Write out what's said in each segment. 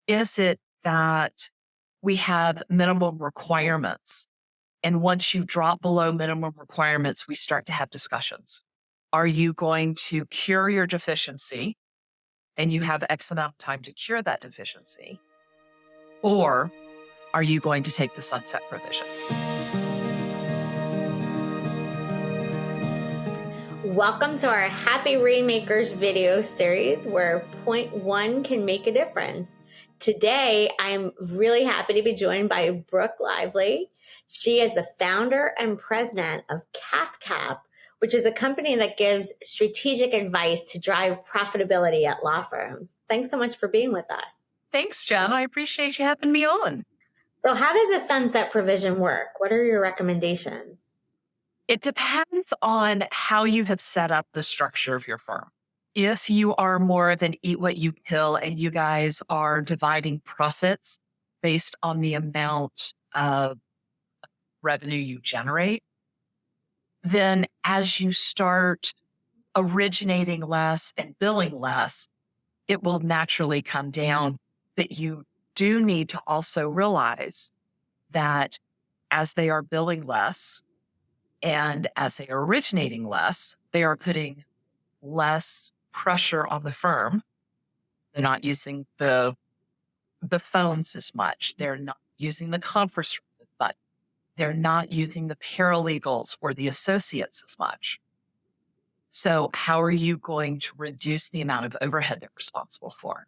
Is it that we have minimum requirements? And once you drop below minimum requirements, we start to have discussions. Are you going to cure your deficiency and you have X amount of time to cure that deficiency? Or are you going to take the sunset provision? Welcome to our Happy Rainmakers video series where point one can make a difference. Today, I'm really happy to be joined by Brooke Lively. She is the founder and president of Cathcap, which is a company that gives strategic advice to drive profitability at law firms. Thanks so much for being with us. Thanks, Jen. I appreciate you having me on. So how does a sunset provision work? What are your recommendations? It depends on how you have set up the structure of your firm. If you are more of an eat what you kill and you guys are dividing profits based on the amount of revenue you generate, then as you start originating less and billing less, it will naturally come down. But you do need to also realize that as they are billing less and as they are originating less, they are putting less pressure on the firm. They're not using the phones as much. They're not using the conference room as much. They're not using the paralegals or the associates as much. So how are you going to reduce the amount of overhead they're responsible for?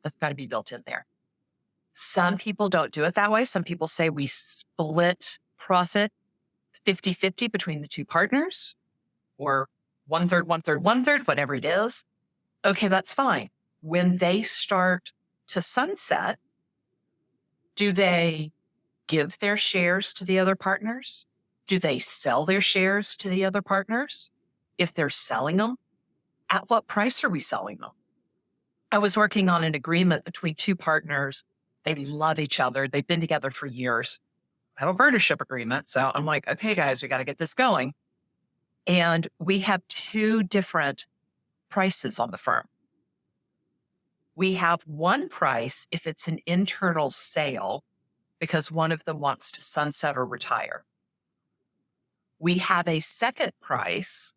That's got to be built in there. Some people don't do it that way. Some people say we split profit 50-50 between the two partners, or 1/3, 1/3, 1/3, whatever it is. Okay, that's fine. When they start to sunset, do they give their shares to the other partners? Do they sell their shares to the other partners? If they're selling them, at what price are we selling them? I was working on an agreement between two partners. They love each other. They've been together for years. I have a partnership agreement. So I'm like, okay, guys, we got to get this going. And we have two different prices on the firm. We have one price if it's an internal sale because one of them wants to sunset or retire. We have a second price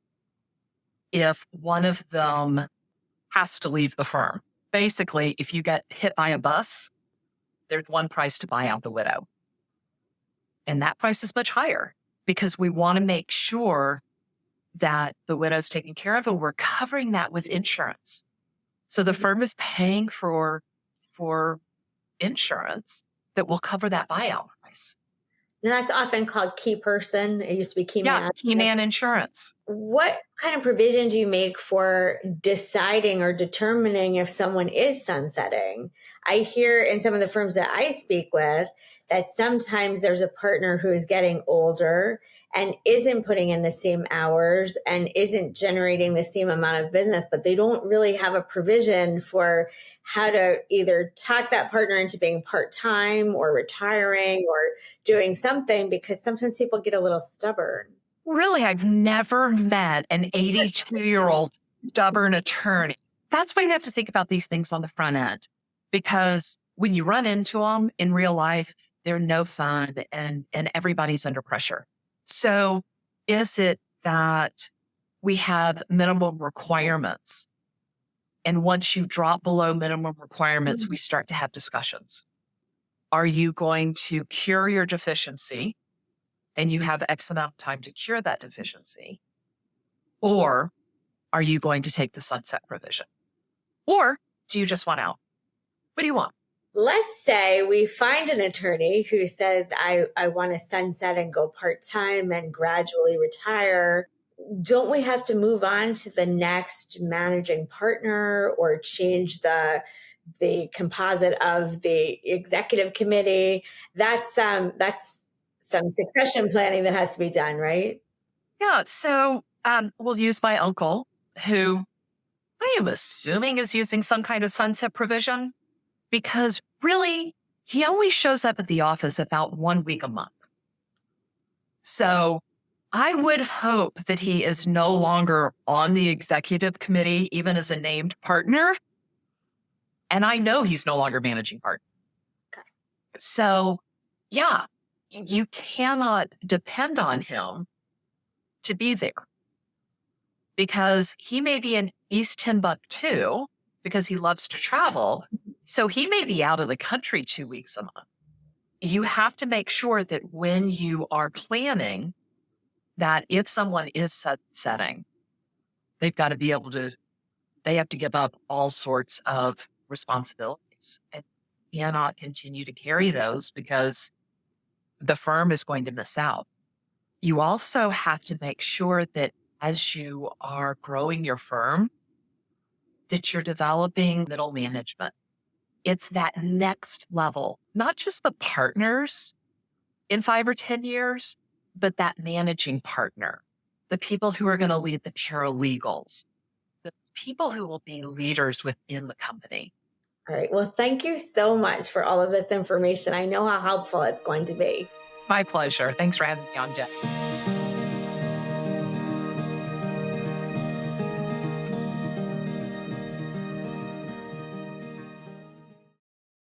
if one of them has to leave the firm. Basically, if you get hit by a bus, there's one price to buy out the widow. And that price is much higher because we want to make sure that the widow's taken care of and we're covering that with insurance. So the firm is paying for insurance that will cover that buyout price. And that's often called key person. It used to be key man. Yeah, key man insurance. What kind of provision do you make for deciding or determining if someone is sunsetting? I hear in some of the firms that I speak with that sometimes there's a partner who is getting older and isn't putting in the same hours and isn't generating the same amount of business, but they don't really have a provision for how to either talk that partner into being part-time or retiring or doing something, because sometimes people get a little stubborn. Really, I've never met an 82-year-old stubborn attorney. That's why you have to think about these things on the front end, because when you run into them in real life, they're no fun and everybody's under pressure. So is it that we have minimum requirements? And once you drop below minimum requirements, we start to have discussions. Are you going to cure your deficiency and you have X amount of time to cure that deficiency? Or are you going to take the sunset provision? Or do you just want out? What do you want? Let's say we find an attorney who says, I want to sunset and go part-time and gradually retire. Don't we have to move on to the next managing partner or change the composite of the executive committee? That's some succession planning that has to be done, right? Yeah. So we'll use my uncle, who I am assuming is using some kind of sunset provision, because really, he only shows up at the office about 1 week a month. So I would hope that he is no longer on the executive committee, even as a named partner. And I know he's no longer managing partner. Okay. So, yeah, you cannot depend on him to be there because he may be in East Timbuktu because he loves to travel. So he may be out of the country 2 weeks a month. You have to make sure that when you are planning that if someone is setting, they've got to be able to, they have to give up all sorts of responsibilities and cannot continue to carry those because the firm is going to miss out. You also have to make sure that as you are growing your firm, that you're developing middle management. It's that next level, not just the partners in 5 or 10 years, but that managing partner, the people who are going to lead the paralegals, the people who will be leaders within the company. All right. Well, thank you so much for all of this information. I know how helpful it's going to be. My pleasure. Thanks for having me on, Jen.